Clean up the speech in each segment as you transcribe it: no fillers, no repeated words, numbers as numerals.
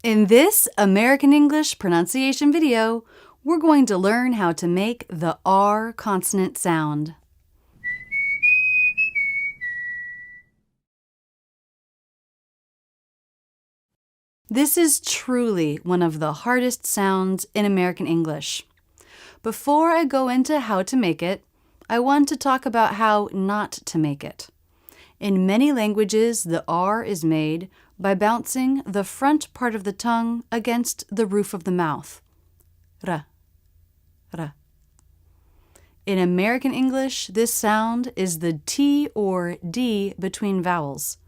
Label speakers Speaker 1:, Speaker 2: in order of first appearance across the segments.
Speaker 1: In this American English pronunciation video, we're going to learn how to make the R consonant sound. This is truly one of the hardest sounds in American English. Before I go into how to make it, I want to talk about how not to make it. In many languages, the R is made by bouncing the front part of the tongue against the roof of the mouth. R, r. In American English, this sound is the T or D between vowels,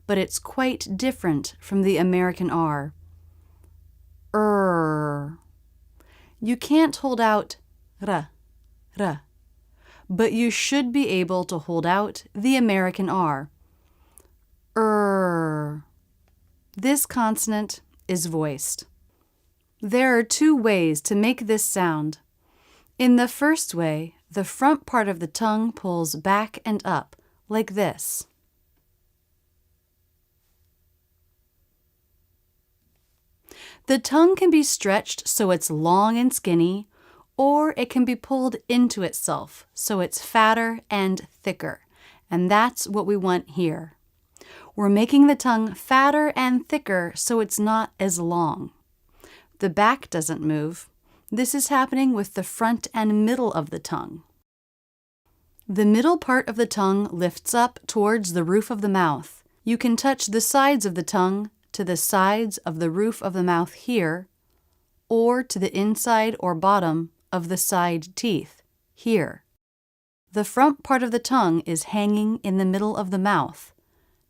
Speaker 1: but it's quite different from the American R. You can't hold out r, r, but you should be able to hold out the American R. This consonant is voiced. There are two ways to make this sound. In the first way, the front part of the tongue pulls back and up, like this. The tongue can be stretched so it's long and skinny, or it can be pulled into itself so it's fatter and thicker, and that's what we want here. We're making the tongue fatter and thicker so it's not as long. The back doesn't move. This is happening with the front and middle of the tongue. The middle part of the tongue lifts up towards the roof of the mouth. You can touch the sides of the tongue to the sides of the roof of the mouth here, or to the inside or bottom of the side teeth here. The front part of the tongue is hanging in the middle of the mouth,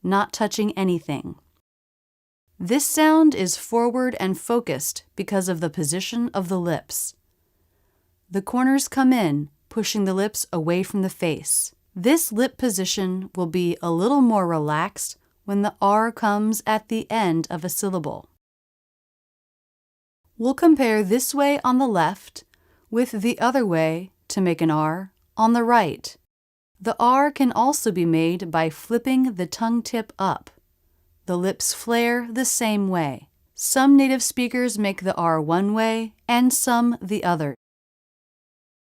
Speaker 1: not touching anything. This sound is forward and focused because of the position of the lips. The corners come in, pushing the lips away from the face. This lip position will be a little more relaxed when the R comes at the end of a syllable. We'll compare this way on the left with the other way to make an R on the right. The R can also be made by flipping the tongue tip up. The lips flare the same way. Some native speakers make the R one way and some the other.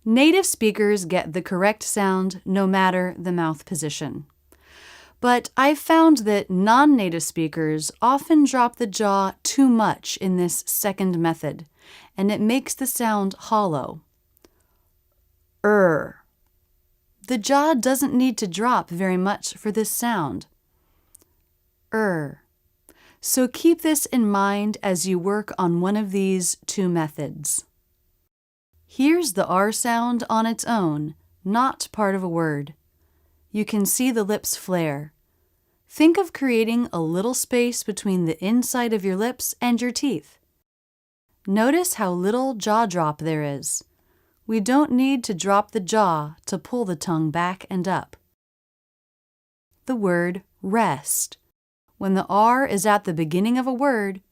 Speaker 1: Native speakers get the correct sound no matter the mouth position. But I've found that non-native speakers often drop the jaw too much in this second method, and it makes the sound hollow. The jaw doesn't need to drop very much for this sound. So keep this in mind as you work on one of these two methods. Here's the R sound on its own, not part of a word. You can see the lips flare. Think of creating a little space between the inside of your lips and your teeth. Notice how little jaw drop there is. We don't need to drop the jaw to pull the tongue back and up. The word rest. When the R is at the beginning of a word,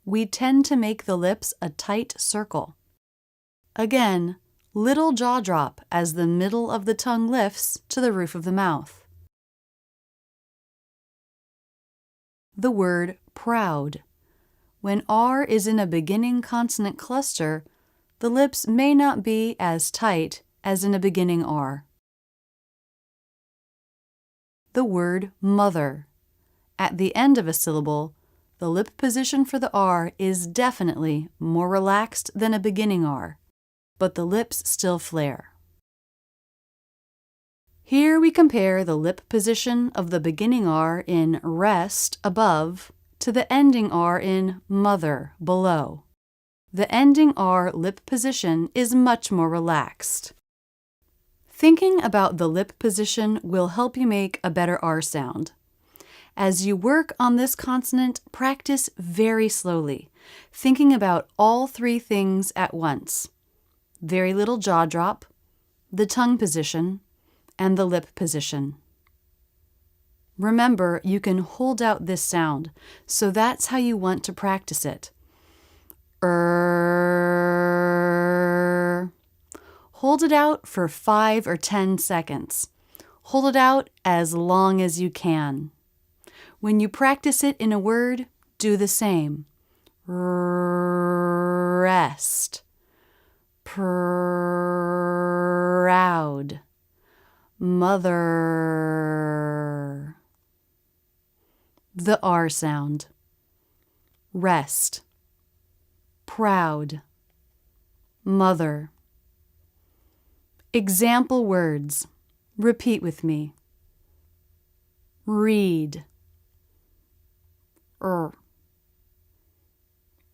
Speaker 1: we tend to make the lips a tight circle. Again, little jaw drop as the middle of the tongue lifts to the roof of the mouth. The word proud. When R is in a beginning consonant cluster, the lips may not be as tight as in a beginning R. The word mother. At the end of a syllable, the lip position for the R is definitely more relaxed than a beginning R, but the lips still flare. Here we compare the lip position of the beginning R in rest above to the ending R in mother below. The ending R lip position is much more relaxed. Thinking about the lip position will help you make a better R sound. As you work on this consonant, practice very slowly, thinking about all three things at once: very little jaw drop, the tongue position, and the lip position. Remember, you can hold out this sound, so that's how you want to practice it. Hold it out for 5 or 10 seconds. Hold it out as long as you can. When you practice it in a word, do the same. rest, proud, mother. The R sound. Rest, proud, mother. Example words. Repeat with me. Read,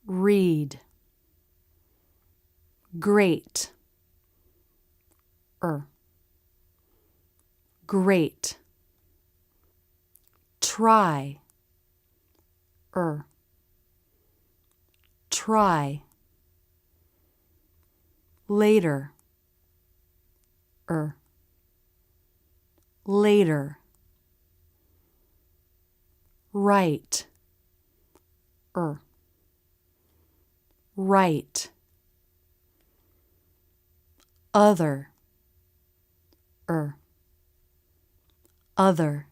Speaker 1: read. Great, great. Try, try. Later, later. Right, right. Other, other.